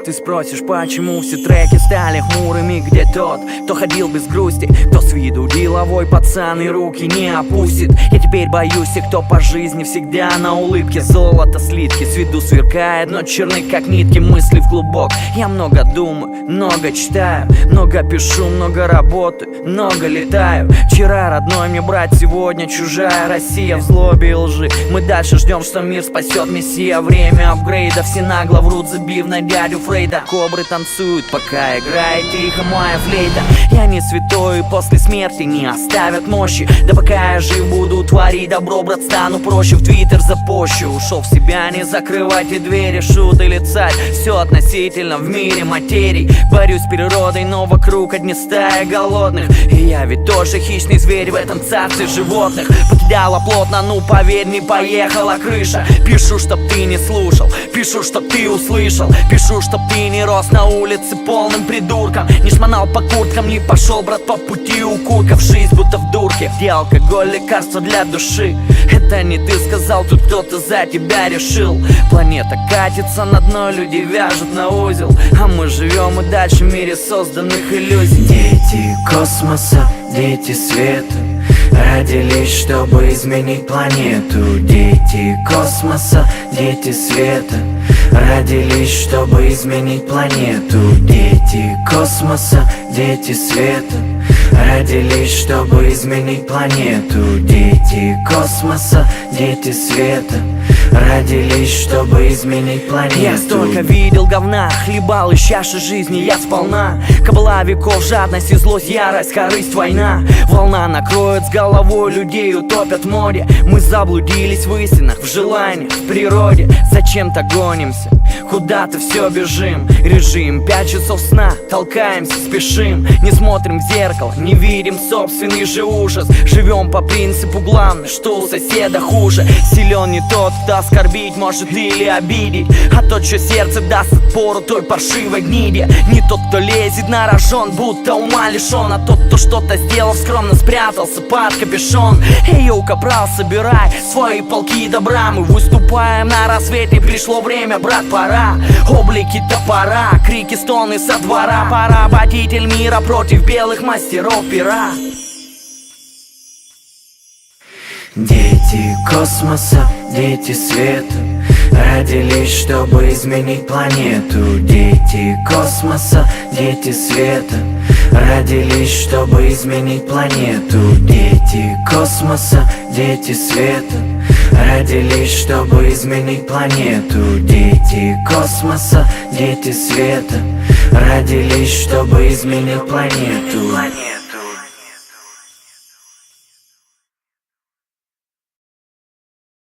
Ты спросишь, почему все треки стали хмурыми? Где тот, кто ходил без грусти, кто с виду деловой пацан и руки не опустит? Я теперь боюсь тех, кто по жизни всегда на улыбке. Золото слитки с виду сверкает, но черны как нитки, мысли в клубок. Я много думаю, много читаю, много пишу, много работаю, много летаю. Вчера родной мне брат, сегодня чужая Россия в злобе и лжи. Мы дальше ждем, что мир спасет мессия. Время апгрейда, все нагло врут, забив на дядю Фрейда. Кобры танцуют, пока играет тихо моя флейта. Я не святой, и после смерти не оставят мощи. Да пока я жив, буду творить добро, брат, стану проще. В твиттер запощу, ушел в себя, не закрывайте двери. Шут или царь, все относительно в мире материй. Борюсь с природой, но вокруг одни стаи голодных. И я ведь тоже хищный зверь в этом царстве животных. Покидала плотно, ну поверь, не поехала крыша. Пишу, чтоб ты не слушал, пишу, чтоб ты услышал. Пишу, чтоб ты не рос на улице полным придурком, не шмонал по курткам, не пошел, брат, по пути укурков. Жизнь будто в дурке, где алкоголь, лекарство для души. Это не ты сказал, тут кто-то за тебя решил. Планета катится на дно, люди вяжут на узел, а мы живем и дальше в мире созданных иллюзий. Дети космоса, дети света, родились, чтобы изменить планету. Дети космоса, дети света, родились, чтобы изменить планету. Дети космоса, дети света, родились, чтобы изменить планету. Дети космоса, дети света, родились, чтобы изменить планету. Я столько видел говна, хлебал из чаши жизни я сполна. Кабала веков, жадность и злость, ярость, корысть, война. Волна накроет с головой, людей утопят в море. Мы заблудились в истинах, в желаниях, в природе. Зачем-то гонимся, куда-то все бежим. Режим 5 часов сна, толкаемся, спешим. Не смотрим в зеркало, не видим собственный же ужас. Живем по принципу главное, что у соседа хуже. Силен не тот, кто оскорбить может или обидеть, а тот, что сердце даст отпору той паршивой гниде. Не тот, кто лезет на рожон, будто ума лишен, а тот, кто что-то сделал, скромно спрятался под капюшон. Эй, йоу, капрал, собирай свои полки добра. Мы выступаем на рассвете, пришло время, брат, пора. Облики топора, крики, стоны со двора. Поработитель мира против белых мастеров пера. Дети космоса, дети света, родились, чтобы изменить планету. Дети космоса, дети света, родились, чтобы изменить планету. Дети космоса, дети света, родились, чтобы изменить планету. Дети космоса, дети света, родились, чтобы изменить планету.